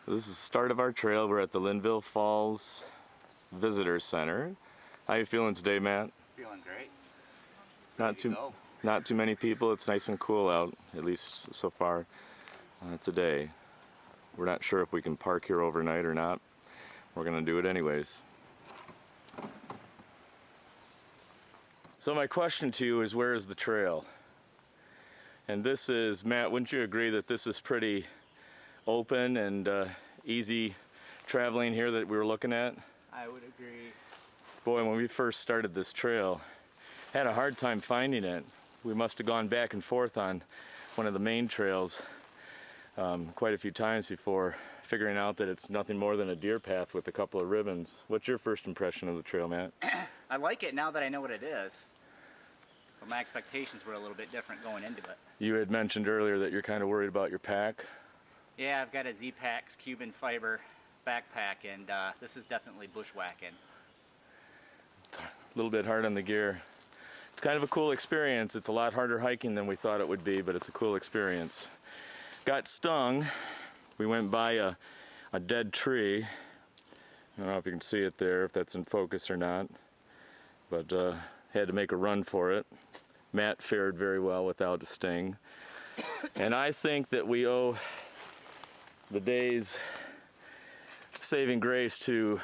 This is the start of our trail. We're at the Linville Falls Visitor Center. How you feeling today, Matt? Feeling great. Not too many people. It's nice and cool out, at least so far today. We're not sure if we can park here overnight or not. We're gonna do it anyways. So my question to you is, where is the trail? And this is, Matt, wouldn't you agree that this is pretty open and easy traveling here that we were looking at? I would agree. Boy, when we first started this trail, I had a hard time finding it. We must have gone back and forth on one of the main trails quite a few times before figuring out that it's nothing more than a deer path with a couple of ribbons. What's your first impression of the trail, Matt? I like it now that I know what it is. But my expectations were a little bit different going into it. You had mentioned earlier that you're kind of worried about your pack. Yeah, I've got a Z-Pax Cuban fiber backpack, and this is definitely bushwhacking. A little bit hard on the gear. It's kind of a cool experience. It's a lot harder hiking than we thought it would be, but it's a cool experience. Got stung. We went by a dead tree. I don't know if you can see it there, if that's in focus or not, but had to make a run for it. Matt fared very well without a sting. And I think that we owe the day's saving grace to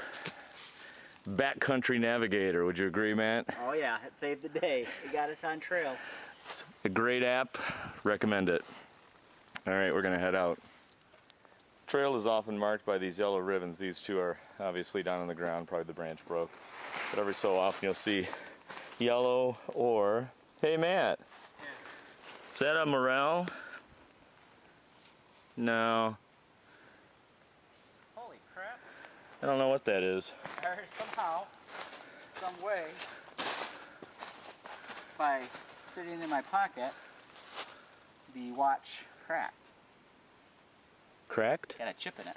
Backcountry Navigator. Would you agree, Matt? Oh yeah, it saved the day. It got us on trail. It's a great app. Recommend it. All right, we're gonna head out. Trail is often marked by these yellow ribbons. These two are obviously down on the ground, probably the branch broke. But every so often you'll see yellow or, hey Matt, yeah. Is that a morel? No. Holy crap. I don't know what that is. Or somehow, some way, by sitting in my pocket, the watch cracked. Cracked? Got a chip in it.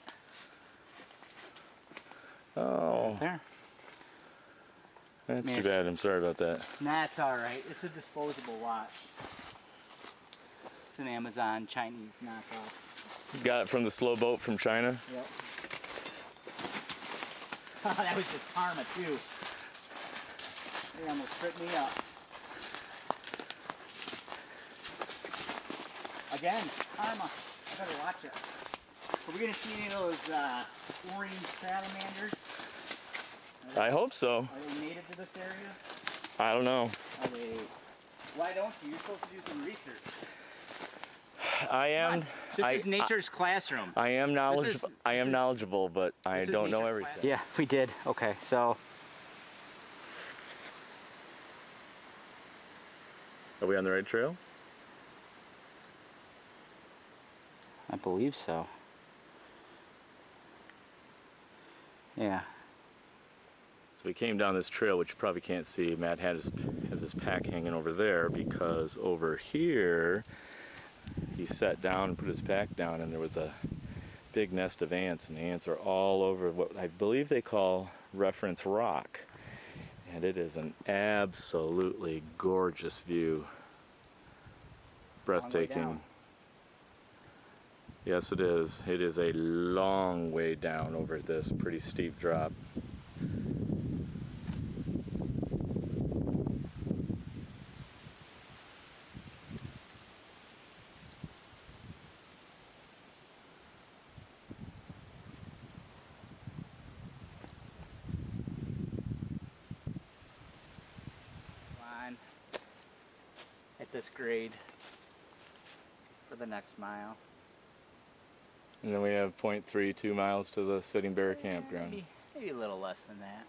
Oh. There. That's too bad. I'm sorry about that. That's alright. It's a disposable watch. It's an Amazon Chinese knockoff. You got it from the slow boat from China? Yep. That was just karma too. They almost tripped me up. Again, karma. I better watch it. Are we going to see any of those orange salamanders? I hope so. Are they native to this area? I don't know. Are they... Why don't you? You're supposed to do some research. I am. This is nature's classroom. I am knowledgeable. I am knowledgeable, but I don't know everything. Classroom. Yeah, we did. Okay, so. Are we on the right trail? I believe so. Yeah. So we came down this trail, which you probably can't see. Matt has his pack hanging over there because over here he sat down and put his pack down, and there was a big nest of ants, and the ants are all over what I believe they call Reference Rock. And it is an absolutely gorgeous view. Breathtaking. Yes, it is. It is a long way down over this pretty steep drop. Line at this grade for the next mile. And then we have 0.32 miles to the Sitting Bear campground. Maybe a little less than that.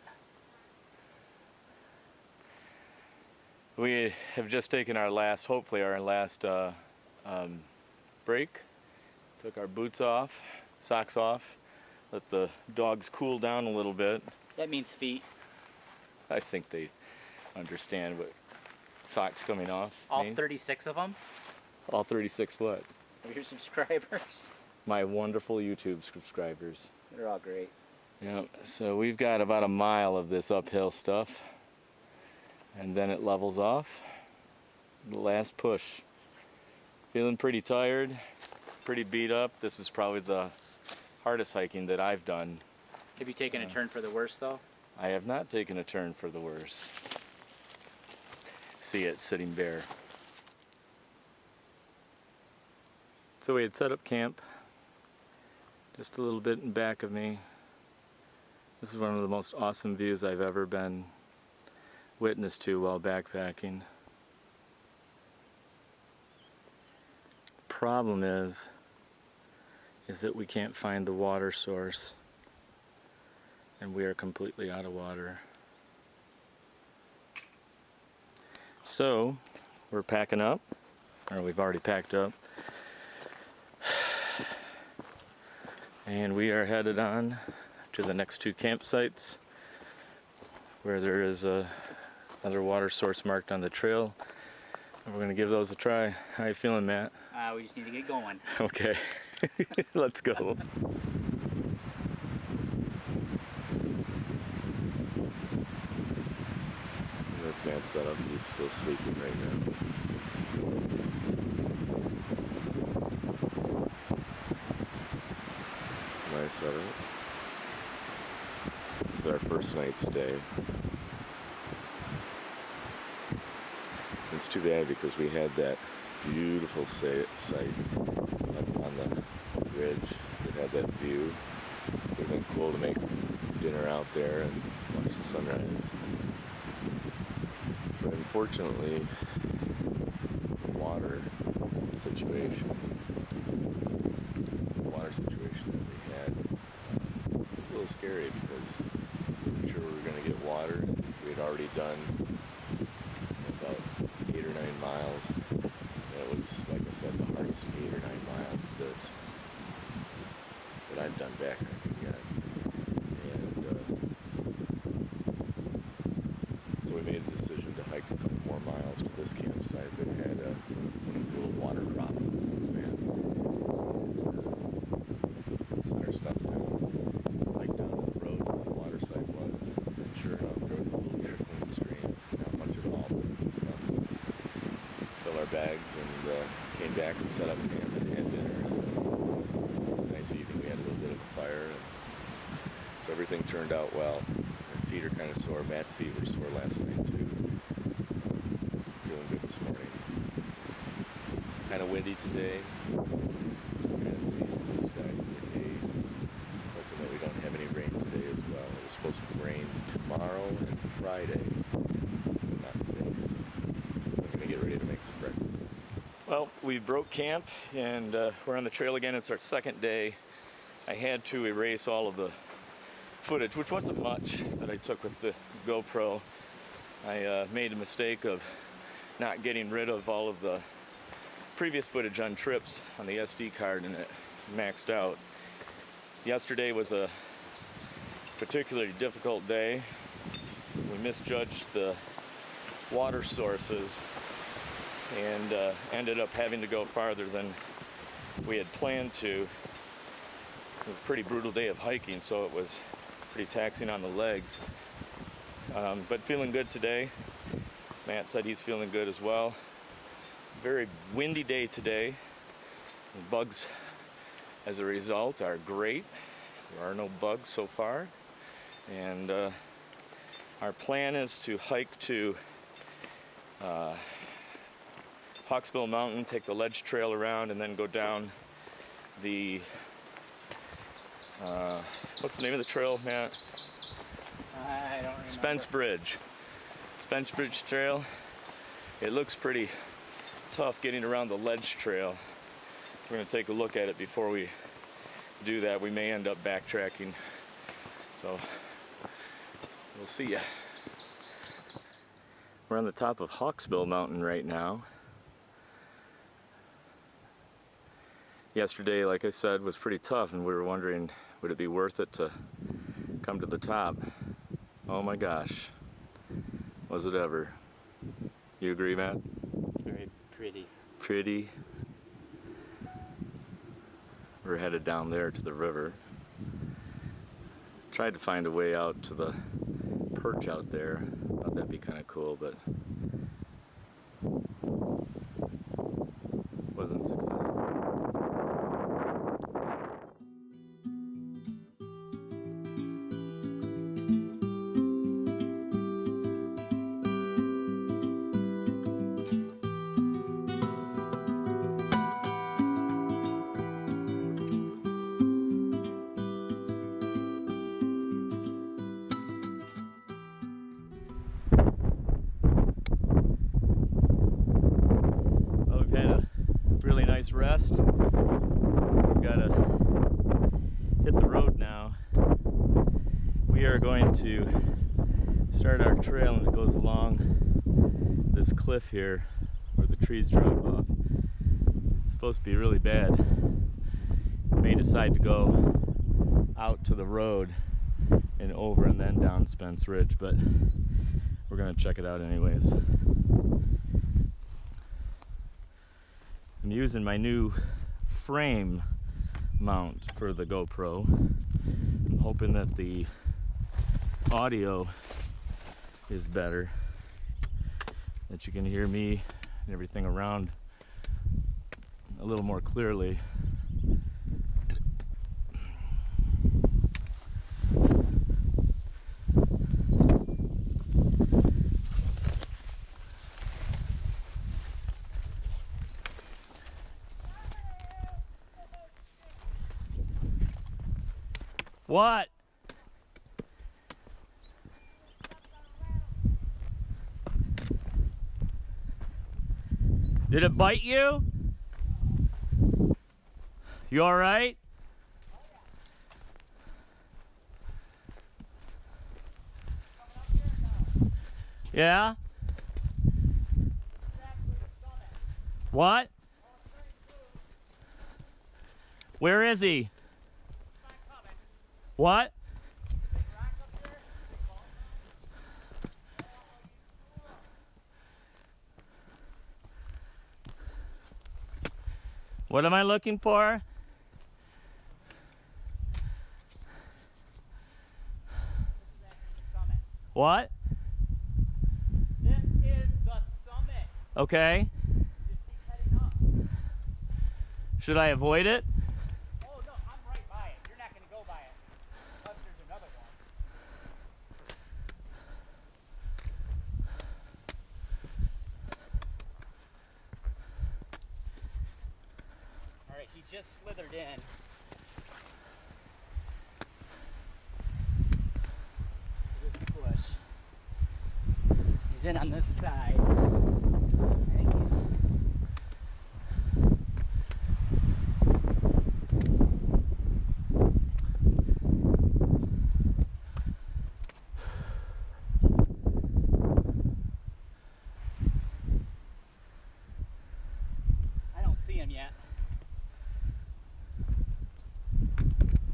We have just taken our last, hopefully our last break. Took our boots off, socks off, let the dogs cool down a little bit. That means feet. I think they understand what socks coming off All means. 36 of them? All 36 what? Of your subscribers. My wonderful YouTube subscribers. They're all great. Yep, so we've got about a mile of this uphill stuff, and then it levels off. The last push. Feeling pretty tired, pretty beat up. This is probably the hardest hiking that I've done. Have you taken a turn for the worse, though? I have not taken a turn for the worse. See it sitting bare. So we had set up camp just a little bit in back of me. This is one of the most awesome views I've ever been witness to while backpacking. The problem is that we can't find the water source, and we are completely out of water. So we're packing up, or we've already packed up, and we are headed on to the next 2 campsites where there is another water source marked on the trail, and we're going to give those a try. How you feeling, Matt? We just need to get going. Okay. Let's go. That's Matt's setup. He's still sleeping right now. Nice setup. This is our first night stay. It's too bad because we had that beautiful site up on the ridge that had that view. It would have been cool to make dinner out there and watch the sunrise. But unfortunately, the water situation that we had was a little scary because we weren't sure we were going to get water. We had already done about 8 or 9 miles. It was, like I said, the hardest 8 or 9 miles that I've done backpacking yet. And so we made the decision to hike a couple more miles to this campsite that had a little water drop on some of the map. Set our stuff down, hike down the road where the water site was. And sure enough, there was a little trickling stream. Not much at all, but it was enough to fill our bags, and came back and set up camp and had dinner. It was a nice evening. We had a little bit of a fire, and so everything turned out well. Our feet are kind of sore. Matt's feet were sore last night too. Feeling good this morning. It's kind of windy today. Kind of see the blue sky for days. Hoping that we don't have any rain today as well. It was supposed to rain tomorrow and Friday, but not today. So we're gonna get ready to make some breakfast. Well, we broke camp and we're on the trail again. It's our second day. I had to erase all of the footage, which wasn't much, that I took with the GoPro. I made a mistake of not getting rid of all of the previous footage on trips on the SD card, and it maxed out. Yesterday was a particularly difficult day. We misjudged the water sources and ended up having to go farther than we had planned to. It was a pretty brutal day of hiking, so it was pretty taxing on the legs. But feeling good today. Matt said he's feeling good as well. Very windy day today. The bugs, as a result, are great. There are no bugs so far. And our plan is to hike to Hawksbill Mountain, take the ledge trail around, and then go down the what's the name of the trail, Matt? I don't remember. Spence Bridge Trail. It looks pretty tough getting around the ledge trail. We're going to take a look at it before we do that. We may end up backtracking, so we'll see ya. We're on the top of Hawksbill Mountain right now. Yesterday, like I said, was pretty tough, and we were wondering, would it be worth it to come to the top? Oh my gosh, was it ever? You agree, Matt? It's very pretty. Pretty. We're headed down there to the river. Tried to find a way out to the perch out there. Thought that'd be kind of cool, but wasn't successful. rest. We've got to hit the road now. We are going to start our trail, and it goes along this cliff here where the trees drop off. It's supposed to be really bad. We may decide to go out to the road and over and then down Spence Ridge, but we're gonna check it out anyways. I'm using my new frame mount for the GoPro. I'm hoping that the audio is better, that you can hear me and everything around a little more clearly. What? Did it bite you? You all right? Yeah? What? Where is he? What? What am I looking for? What? This is the summit. Okay. Just keep heading up. Should I avoid it? Oh no, I'm right by it. You're not going to go by it. Unless there's another one. Alright, he just slithered in. This bush. He's in on this side. I think he's... I don't see him yet.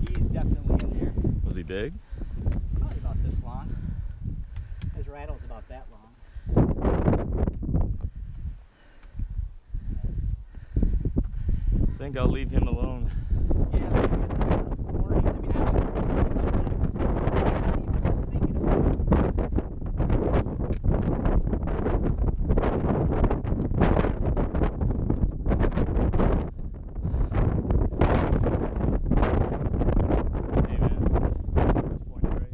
He's definitely in there. Was he big? Probably about this long. His rattle's about that long. I think I'll leave him alone. Yeah, I think it's kind of boring. I mean, I was thinking about this. Hey man, this is Point Grey.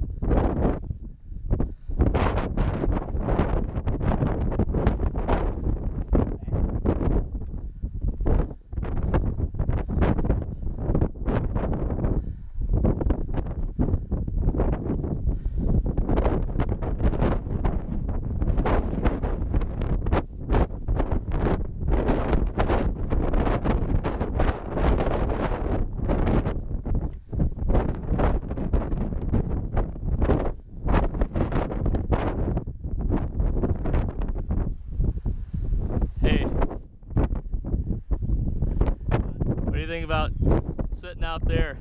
Hey, what do you think about sitting out there?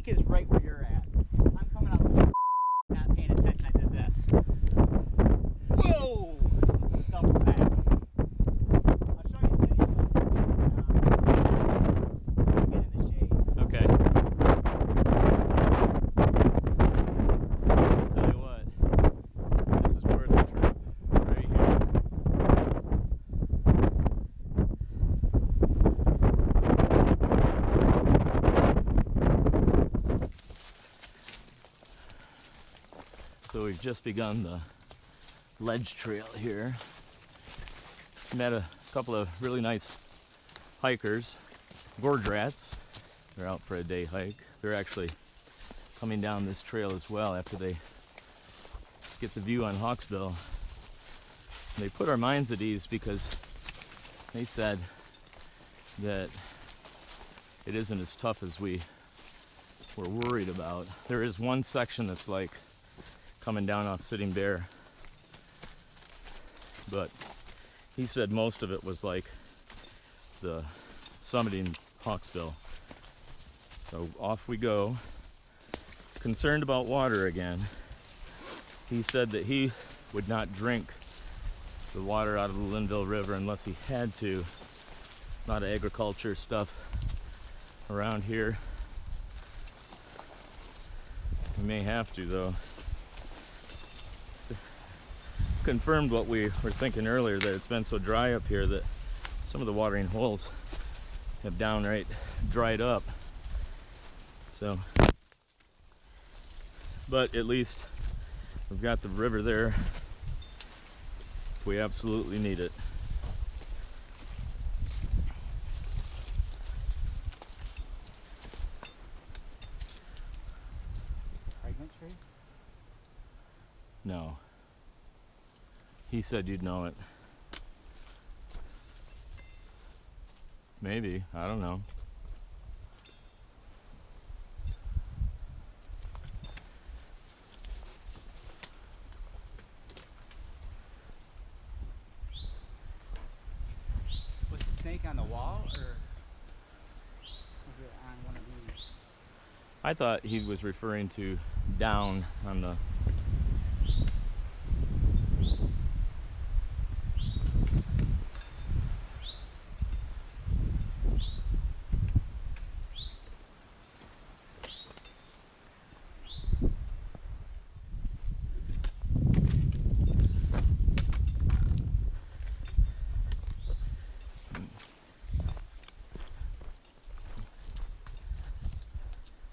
snake is right where you're at. I'm coming up, not paying attention. I did this. Whoa! Stumbled back. I'll show you the video. Get in the shade. Okay. I'll tell you what, this is worth the trip right here. So we've just begun the ledge trail here. Met a couple of really nice hikers, gorge rats. They're out for a day hike. They're actually coming down this trail as well after they get the view on Hawksbill. They put our minds at ease because they said that it isn't as tough as we were worried about. There is one section that's like coming down off Sitting Bear, but he said most of it was like the summiting Hawksbill. So off we go. Concerned about water again. He said that he would not drink the water out of the Linville River unless he had to. A lot of agriculture stuff around here. We may have to though. So, confirmed what we were thinking earlier, that it's been so dry up here that some of the watering holes have downright dried up. So, but at least we've got the river there if we absolutely need it. Pregnant tree? No. He said you'd know it. Maybe, I don't know. Was the snake on the wall, or was it on one of these? I thought he was referring to down on the...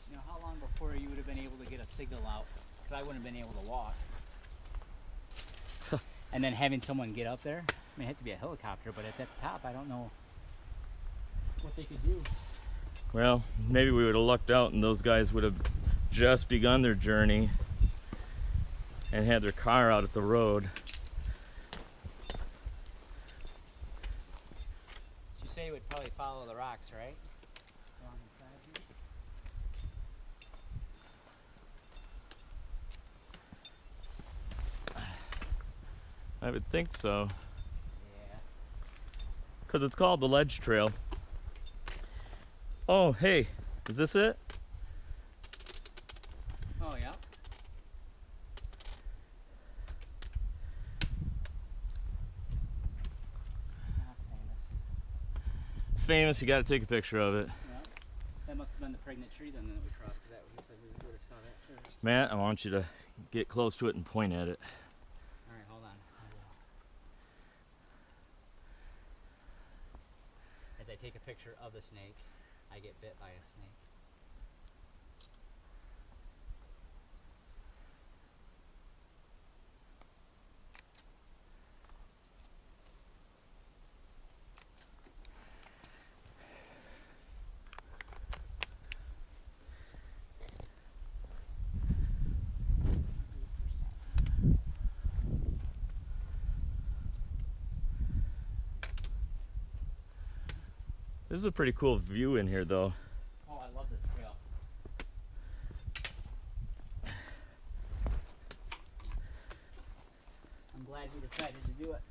You know, how long before you would have been able to get a signal out? Because I wouldn't have been able to walk. And then having someone get up there, I mean, it had to be a helicopter, but it's at the top. I don't know what they could do. Well, maybe we would have lucked out and those guys would have just begun their journey and had their car out at the road. You say you would probably follow the rocks, right? Along the side here? I would think so, Yeah. because it's called the Ledge Trail. Oh, hey, is this it? Oh, yeah. That's famous. It's famous, you gotta take a picture of it. Yeah. That must have been the pregnant tree then that we crossed, because that looks like we would have saw that first. Matt, I want you to get close to it and point at it. All right, hold on. I will. As I take a picture of the snake, I get bit by a snake. This is a pretty cool view in here though. Oh, I love this trail. I'm glad we decided to do it.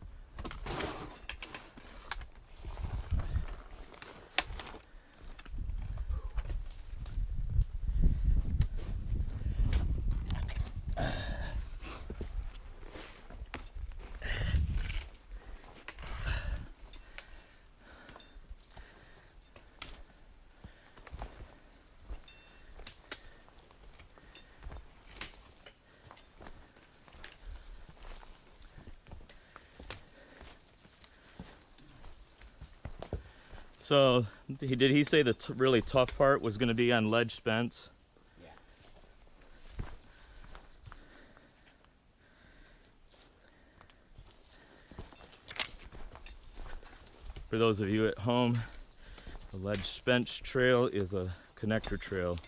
So, did he say the really tough part was going to be on ledge spence? Yeah. For those of you at home, the ledge spence trail is a connector trail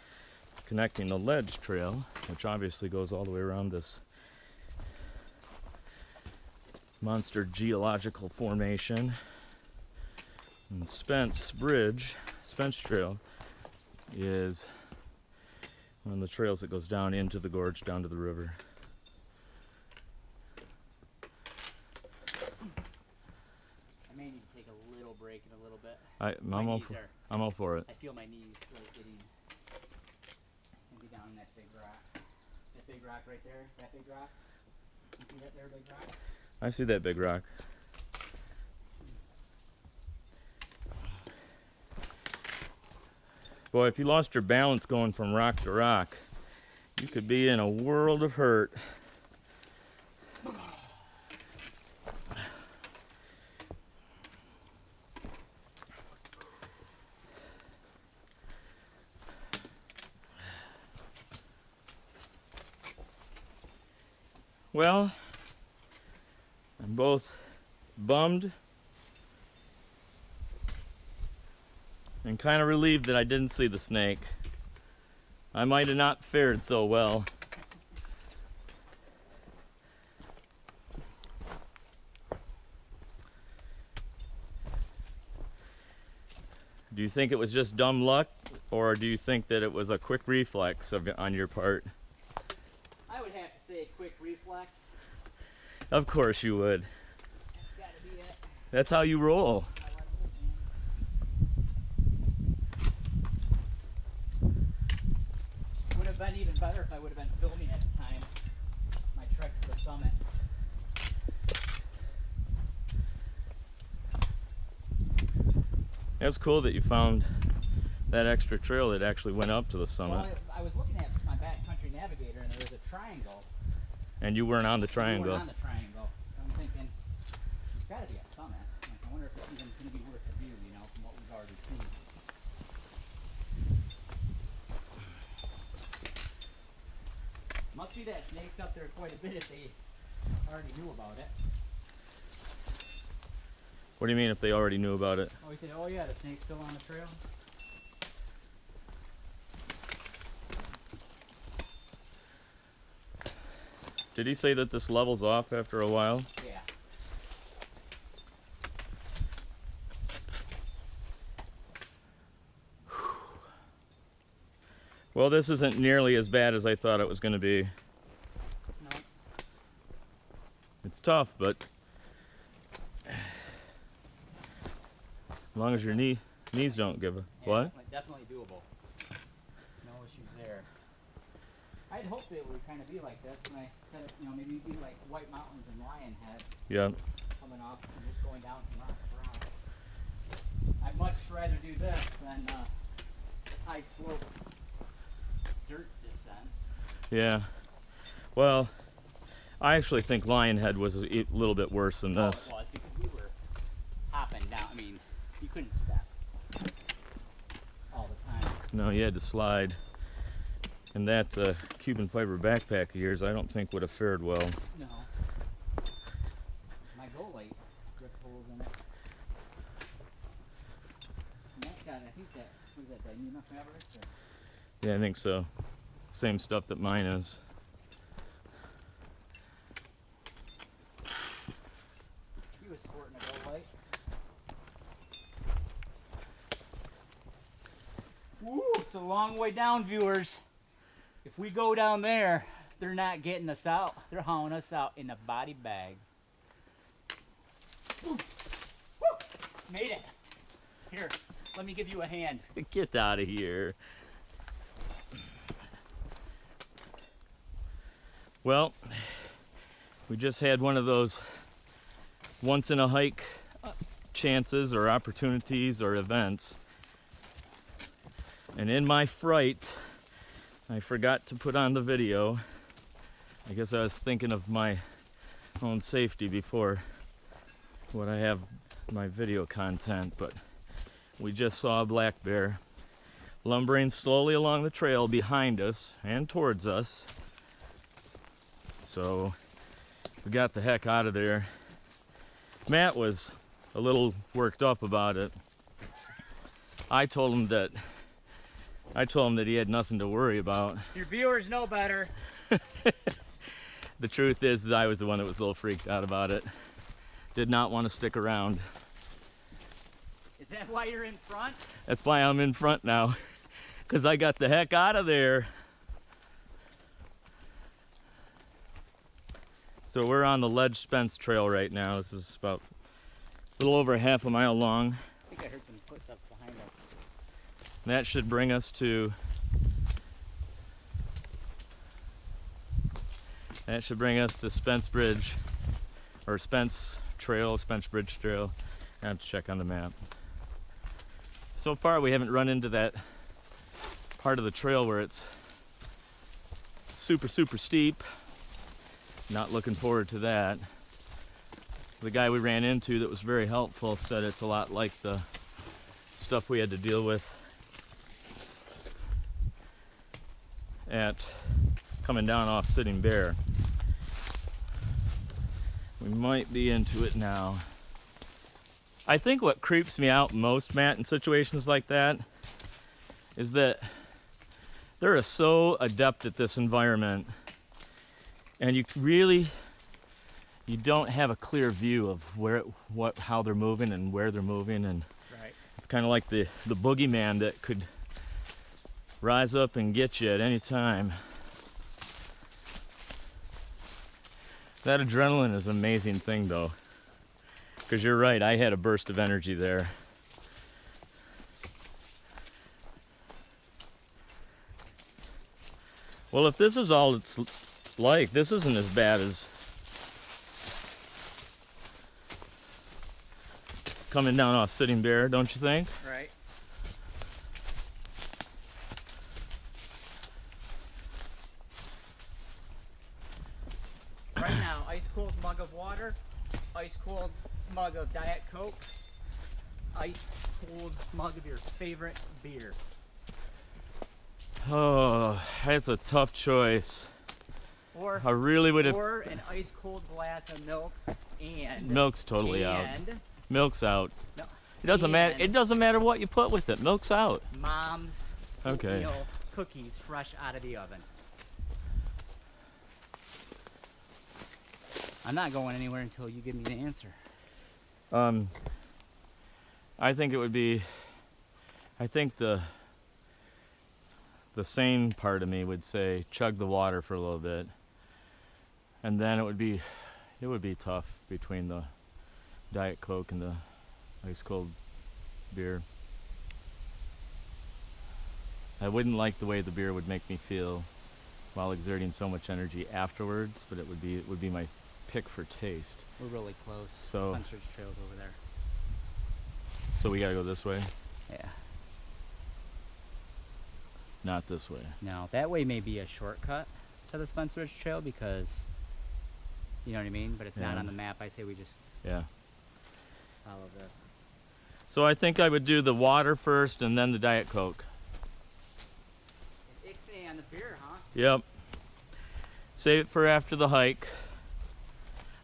connecting the ledge trail, which obviously goes all the way around this monster geological formation. And Spence Bridge, Spence Trail, is one of the trails that goes down into the gorge, down to the river. I may need to take a little break in a little bit. I'm all for it. I feel my knees like getting maybe down in that big rock. That big rock right there, that big rock. You see that there big rock? I see that big rock. Boy, if you lost your balance going from rock to rock, you could be in a world of hurt. Well, I'm both bummed and kind of relieved that I didn't see the snake. I might have not fared so well. Do you think it was just dumb luck, or do you think that it was a quick reflex on your part? I would have to say quick reflex. Of course you would. That's gotta be it. That's how you roll. Would have been even better if I would have been filming at the time. My trek to the summit. It was cool that you found that extra trail that actually went up to the summit. Well, I was looking at my backcountry navigator and there was a triangle. And you weren't on the You triangle. weren't on the triangle. I'm thinking, there's got to be a summit. Like, I wonder if it's even going to be worth the view, you know, from what we've already seen. Must be that snake's up there quite a bit if they already knew about it. What do you mean if they already knew about it? Oh, he said, oh yeah, the snake's still on the trail. Did he say that this levels off after a while? Yeah. Well, this isn't nearly as bad as I thought it was going to be. No. It's tough, but as long as your knees don't give a... Yeah, What? Definitely doable. No issues there. I'd hoped it would kind of be like this, and I said, you know, maybe it'd be like White Mountains and Lionhead Yeah. coming off and just going down from rock to rock. I'd much rather do this than high slope dirt descents. Yeah. Well, I actually think Lionhead was a little bit worse than this. Oh, it was because we were hopping down. I mean, you couldn't step all the time. No, you had to slide. And that Cuban fiber backpack of yours, I don't think would have fared well. No. My Go Light ripped holes in it. And that's got, I think that, what is that, Dyneema fabric? Or? Yeah, I think so. Same stuff that mine is. He was sporting a Go Light. Woo! It's a long way down, viewers. If we go down there, they're not getting us out. They're hauling us out in a body bag. Woo! Woo! Made it. Here, let me give you a hand. Get out of here. Well, we just had one of those once in a hike chances or opportunities or events. And in my fright, I forgot to put on the video. I guess I was thinking of my own safety before what I have my video content, but we just saw a black bear lumbering slowly along the trail behind us and towards us. So we got the heck out of there. Matt was a little worked up about it. I told him that he had nothing to worry about. Your viewers know better. The truth is I was the one that was a little freaked out about it. Did not want to stick around. Is that why you're in front? That's why I'm in front now, because I got the heck out of there. So we're on the Ledge Spence Trail right now. This is about a little over half a mile long. I think I heard some footsteps behind us. That should bring us to Spence Bridge, or Spence Trail, Spence Bridge Trail. I have to check on the map. So far we haven't run into that part of the trail where it's super steep. Not looking forward to that. The guy we ran into that was very helpful said it's a lot like the stuff we had to deal with at coming down off Sitting Bear. We might be into it now. I think what creeps me out most, Matt, in situations like that is that they're so adept at this environment, and you don't have a clear view of how they're moving and where they're moving, and Right. it's kind of like the boogeyman that could rise up and get you at any time. That adrenaline is an amazing thing, though, because you're right, I had a burst of energy there. Well, if this is all it's like, this isn't as bad as coming down off Sitting Bear, don't you think? Right. Right now, ice cold mug of water, ice cold mug of Diet Coke, ice cold mug of your favorite beer. Oh, that's a tough choice. Or I really would have. Or an ice cold glass of milk, and Milk's totally out. and Milk's out. No, It doesn't matter. and It doesn't matter what you put with it. Milk's out. Mom's Okay. oatmeal cookies fresh out of the oven. I'm not going anywhere until you give me the answer. I think it would be. I think the sane part of me would say chug the water for a little bit, and then it would be tough between the Diet Coke and the ice cold beer. I wouldn't like the way the beer would make me feel while exerting so much energy afterwards, but it would be my pick for taste. We're really close. So- Spencer's Trail's over there. So we gotta go this way, Yeah. not this way. No, that way may be a shortcut to the Spencer's Trail because, you know what I mean? But it's not Yeah. on the map. I say we just Yeah. follow this. So I think I would do the water first and then the Diet Coke. Ixnay on the beer, huh? Yep. Save it for after the hike.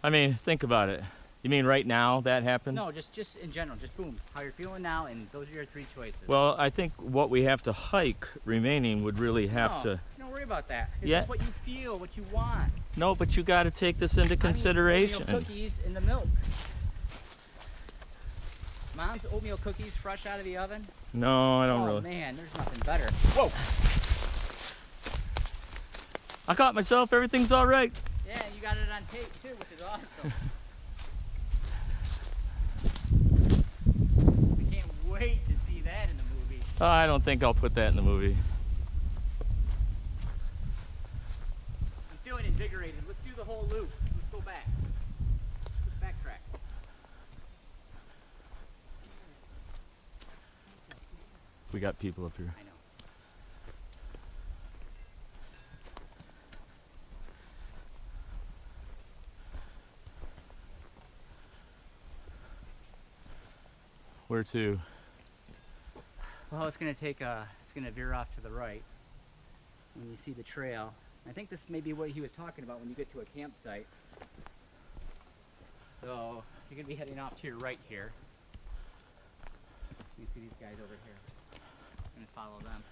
I mean, think about it. You mean right now that happened? No, just in general. Just boom. How you're feeling now, and those are your three choices. Well, I think what we have to hike remaining would really have to. Don't worry about that. It's Yeah. just what you feel, what you want. No, but you got to take this into consideration. Oatmeal cookies in the milk. Mom's oatmeal cookies fresh out of the oven. No, I don't Oh really. man, there's nothing better. Whoa. I caught myself. Everything's all right. Yeah, you got it on tape too, which is awesome. I can't wait to see that in the movie. I don't think I'll put that in the movie. I'm feeling invigorated. Let's do the whole loop. Let's go back. Let's backtrack. We got people up here. I know. Where to? Well, it's gonna veer off to the right when you see the trail. I think this may be what he was talking about when you get to a campsite. So you're gonna be heading off to your right here. You can see these guys over here. I'm gonna follow them.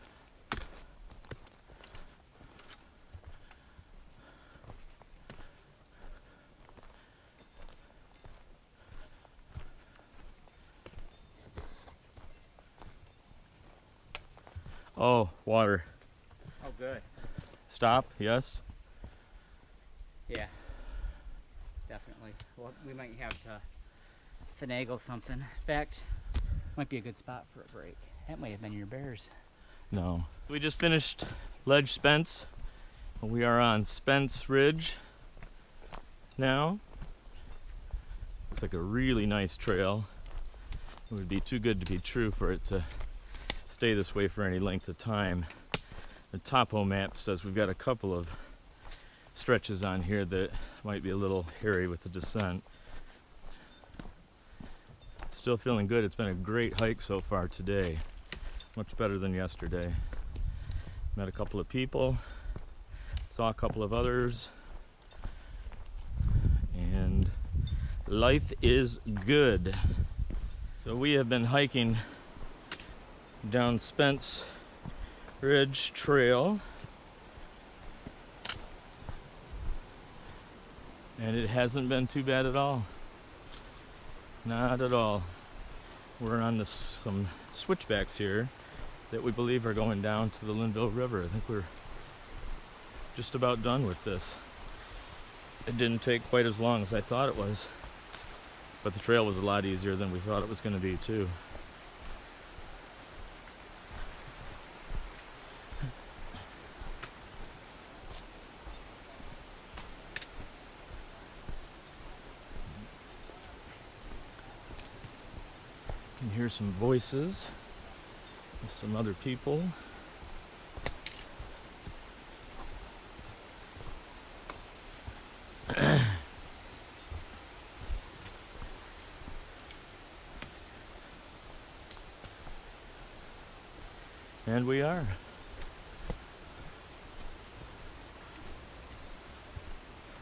Oh, water. Oh, good. Stop, yes. Yeah, definitely. Well, we might have to finagle something. In fact, might be a good spot for a break. That might have been your bears. No. So we just finished Ledge Spence. We are on Spence Ridge now. Looks like a really nice trail. It would be too good to be true for it to stay this way for any length of time. The topo map says we've got a couple of stretches on here that might be a little hairy with the descent. Still feeling good. It's been a great hike so far today. Much better than yesterday. Met a couple of people, saw a couple of others, and life is good. So we have been hiking down Spence Ridge Trail, and it hasn't been too bad at all. Not at all. We're on some switchbacks here that we believe are going down to the Linville River. I think we're just about done with this. It didn't take quite as long as I thought it was, but the trail was a lot easier than we thought it was going to be too. You can hear some voices of some other people. And we are.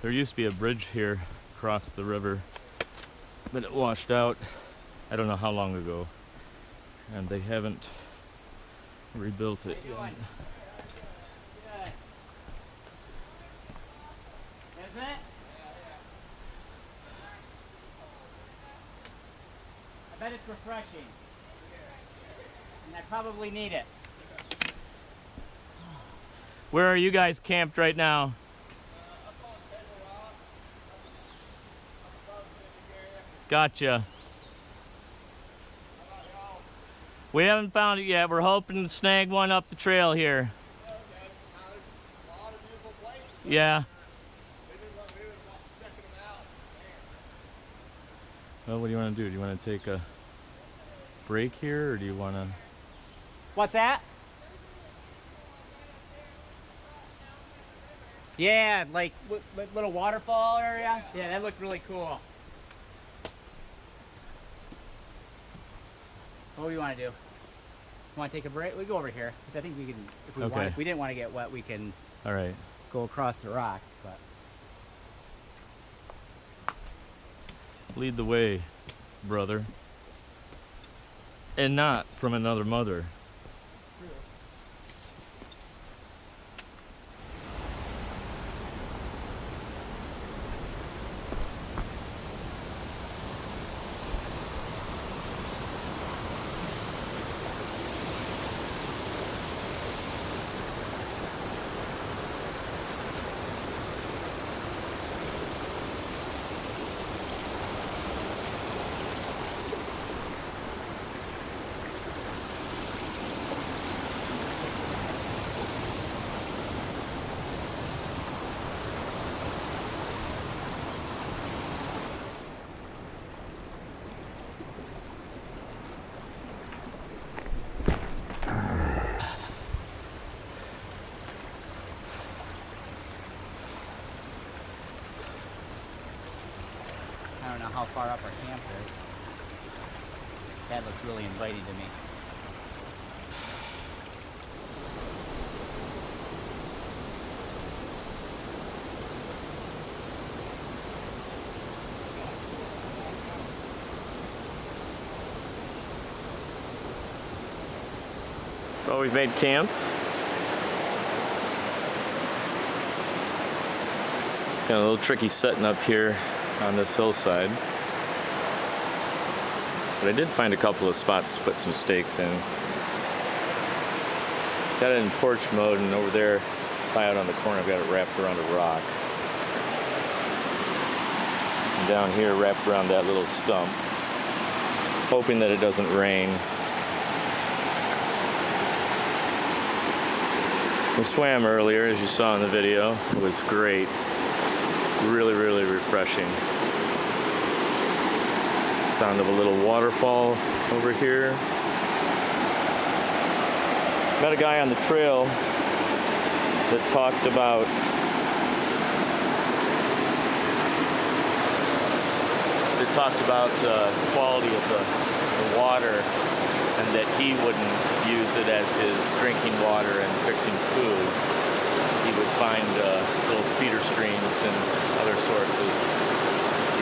There used to be a bridge here across the river, but it washed out I don't know how long ago, and they haven't rebuilt it yet. Good. Isn't it? I bet it's refreshing. And I probably need it. Where are you guys camped right now? Gotcha. We haven't found it yet. We're hoping to snag one up the trail here. Yeah. Well, what do you want to do? Do you want to take a break here, or do you want to... What's that? Yeah, like little waterfall area. Yeah, that looked really cool. What do you want to do? Want to take a break? We go over here because I think we can. If we want, if we didn't want to get wet, we can. All right. Go across the rocks, but. Lead the way, brother. And not from another mother. I don't know how far up our camp is. That looks really inviting to me. we've made camp. It's kind of a little tricky setting up here on this hillside. But I did find a couple of spots to put some stakes in. Got it in porch mode, and over there, it's high out on the corner, I've got it wrapped around a rock. And down here, wrapped around that little stump, hoping that it doesn't rain. We swam earlier, as you saw in the video. It was great. Really, really refreshing. Sound of a little waterfall over here. Met a guy on the trail that talked about the quality of the water, and that he wouldn't use it as his drinking water and fixing food. He would find little feeder streams and other sources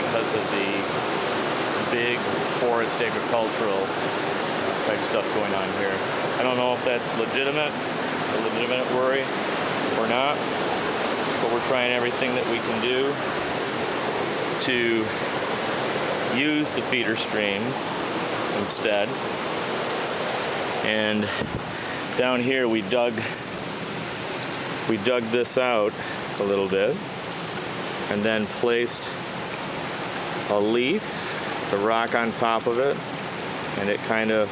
because of the big forest agricultural type stuff going on here. I don't know if that's a legitimate worry or not, but we're trying everything that we can do to use the feeder streams instead. And down here we dug this out a little bit and then placed a leaf, a rock on top of it, and it kind of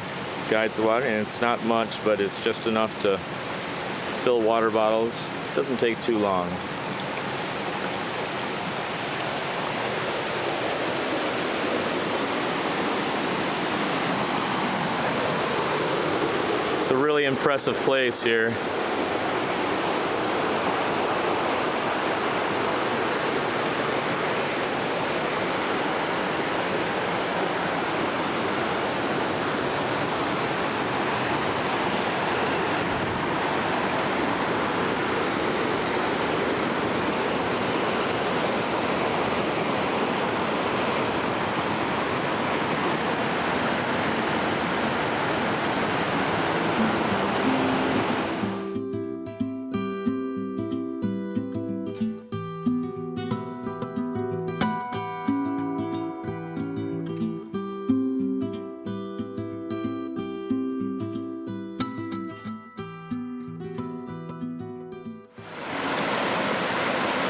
guides the water. And it's not much, but it's just enough to fill water bottles. It doesn't take too long. It's a really impressive place here.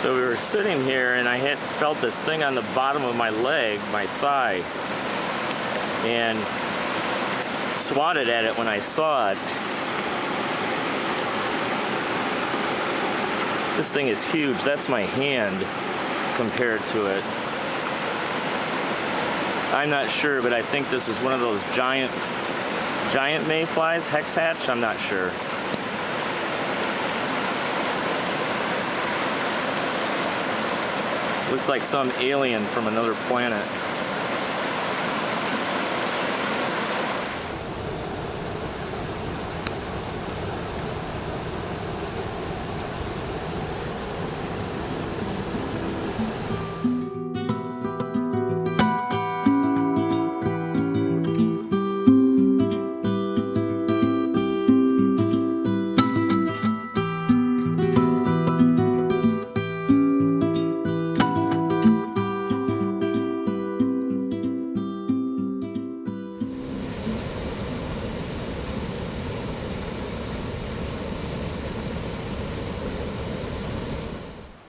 So we were sitting here and I had felt this thing on the bottom of my leg, my thigh, and swatted at it when I saw it. This thing is huge. That's my hand compared to it. I'm not sure, but I think this is one of those giant mayflies, hex hatch, I'm not sure. Looks like some alien from another planet.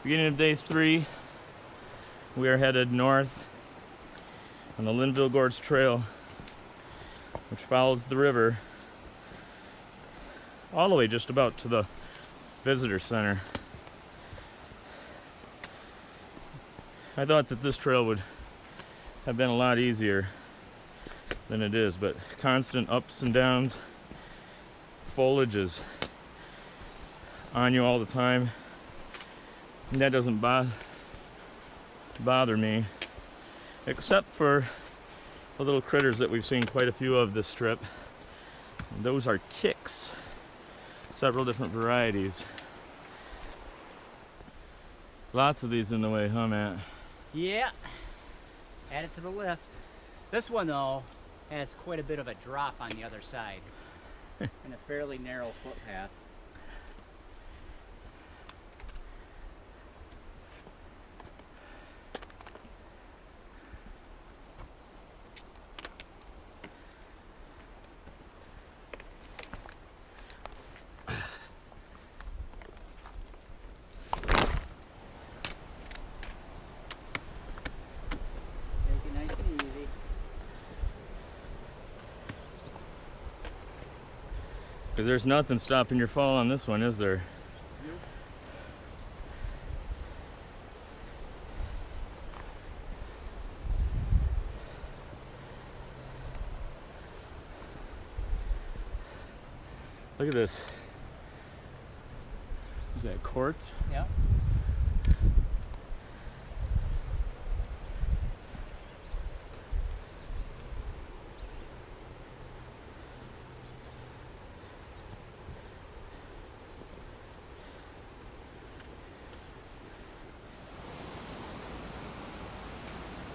Beginning of day 3, we are headed north on the Linville Gorge Trail, which follows the river all the way just about to the visitor center. I thought that this trail would have been a lot easier than it is, but constant ups and downs, foliage is on you all the time. And that doesn't bother me, except for the little critters that we've seen quite a few of this trip. And those are ticks, several different varieties. Lots of these in the way, huh, Matt? Yeah, add it to the list. This one though has quite a bit of a drop on the other side. and a fairly narrow footpath. Take it nice and easy. Because there's nothing stopping your fall on this one, is there? Nope. Look at this. Is that quartz? Yep.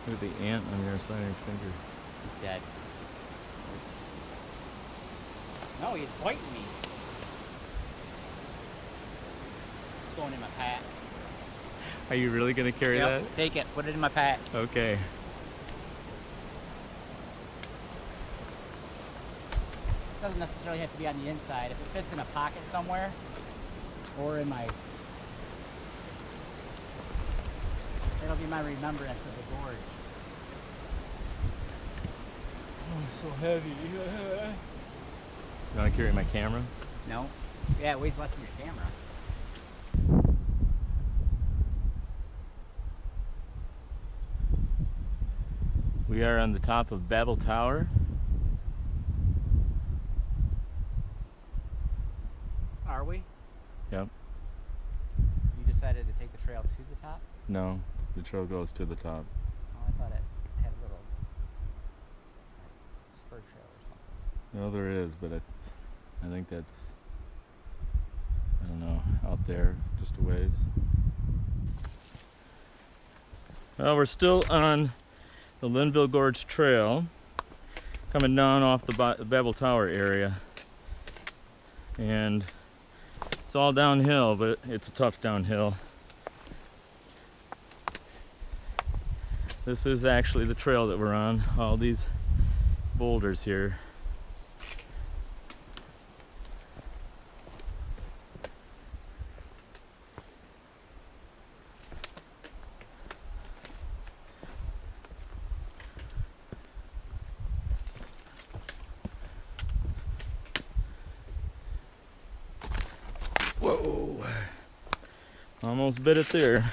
Look at the ant on your side of your finger. He's dead. Oops. No, he's biting me. It's going in my pack. Are you really going to carry Yep, take it. Put it in my pack. that? Okay. Doesn't necessarily have to be on the inside. If it fits in a pocket somewhere, or in my... It'll be my remembrance of the gorge. Oh, so heavy. You want to carry my camera? No? Yeah, it weighs less than your camera. We are on the top of Babel Tower. Are we? Yep. You decided to take the trail to the top? No, the trail goes to the top. Oh, I thought it had a little spur trail or something. No, there is, but I think that's, I don't know, out there, just a ways. Well, we're still on the Linville Gorge Trail, coming down off the Babel Tower area. And it's all downhill, but it's a tough downhill. This is actually the trail that we're on, all these boulders here. Whoa, almost bit it there.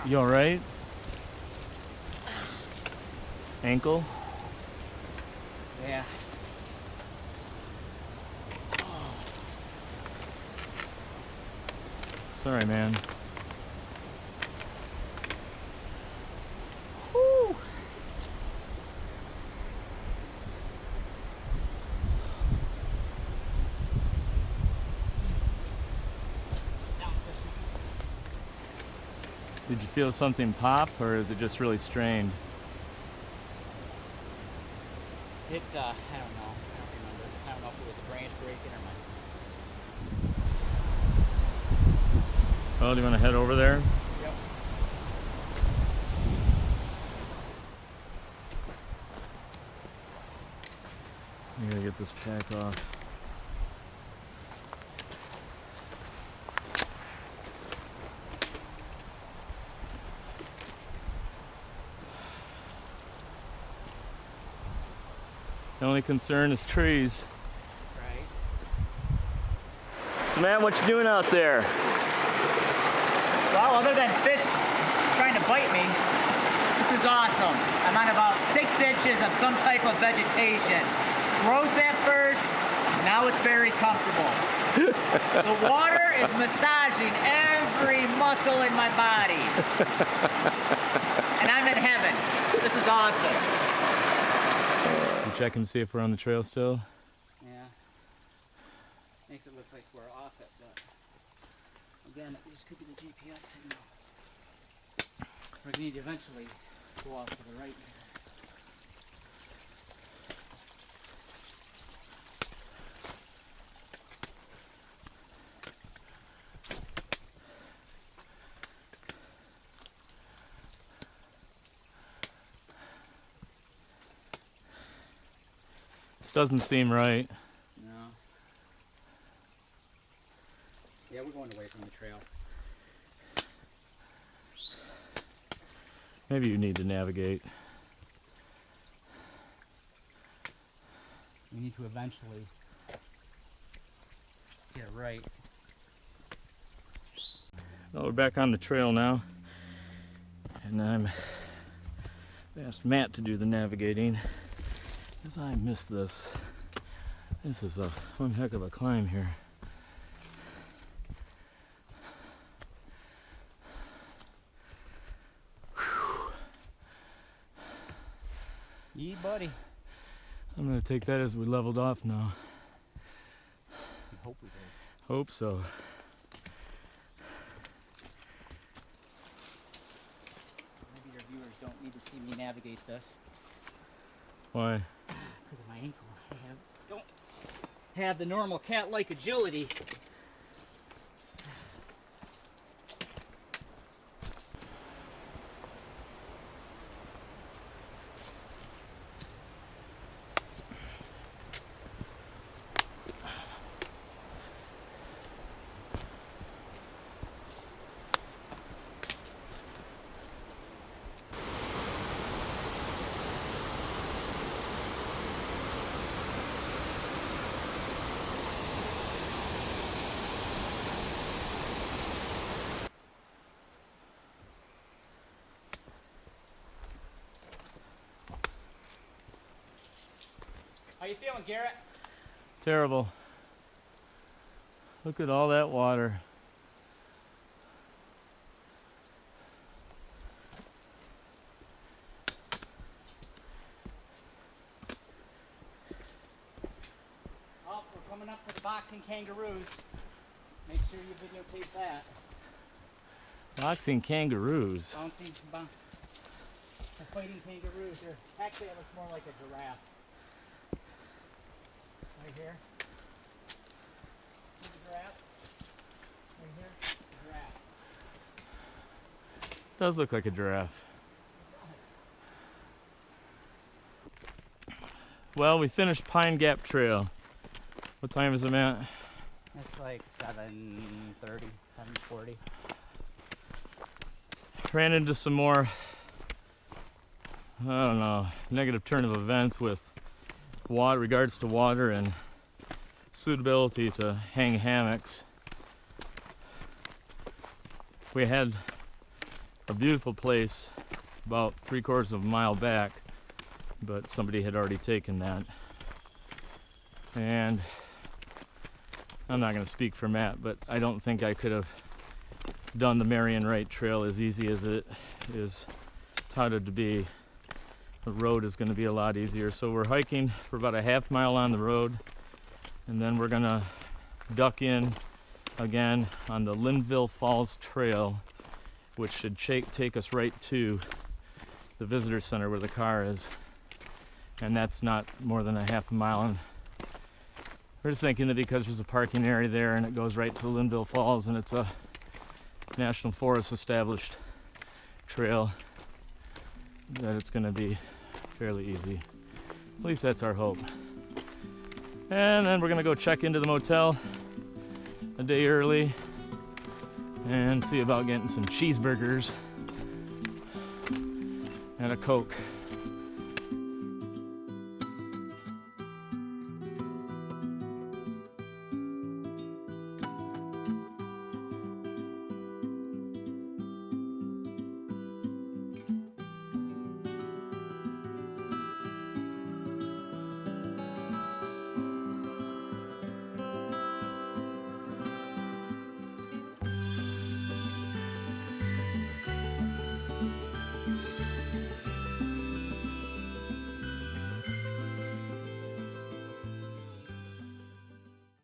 You alright? Ankle? Yeah. Sorry, man. Woo! Sit down for a second. Did you feel something pop, or is it just really strained? It, I don't know. I don't remember. I don't know if it was a branch breaking or my. Oh, do you want to head over there? Yep. I gotta get this pack off. The only concern is trees. Right. So Matt, what you doing out there? Well, other than fish trying to bite me, this is awesome. I'm on about 6 inches of some type of vegetation. Gross at first, now it's very comfortable. The water is massaging every muscle in my body. And I'm in heaven. This is awesome. You check and see if we're on the trail still. Yeah. Makes it look like we're off it, but again, this could be the GPS signal. We're gonna need to eventually go off to the right. This doesn't seem right. No. Yeah, we're going away from the trail. Maybe you need to navigate. We need to eventually get it right. Well, we're back on the trail now. And I asked Matt to do the navigating. As I miss this. This is one heck of a climb here. Yee, buddy. I'm gonna take that as we leveled off now. I hope we did. Hope so. Maybe your viewers don't need to see me navigate this. Why? Because of my ankle. I don't have the normal cat-like agility. How you feeling, Garrett? Terrible. Look at all that water. Oh, we're coming up to the boxing kangaroos. Make sure you videotape that. Boxing kangaroos. Bouncing, the fighting kangaroos here. Actually, it looks more like a giraffe. Right here. Here's a giraffe. Right here, a giraffe. Does look like a giraffe. Well, we finished Pine Gap Trail. What time is it, Matt? It's like 7:30, 7:40. Ran into some more, I don't know, negative turn of events with water, regards to water and suitability to hang hammocks. We had a beautiful place about 3/4 of a mile back, but somebody had already taken that. And I'm not going to speak for Matt, but I don't think I could have done the Marion Wright Trail as easy as it is touted to be. The road is going to be a lot easier. So we're hiking for about a half mile on the road, and then we're going to duck in again on the Linville Falls Trail, which should take us right to the visitor center where the car is. and that's not more than a half a mile. And we're thinking that because there's a parking area there and it goes right to the Linville Falls and it's a National Forest established trail, that it's going to be fairly easy. At least that's our hope. And then we're going to go check into the motel a day early and see about getting some cheeseburgers and a Coke.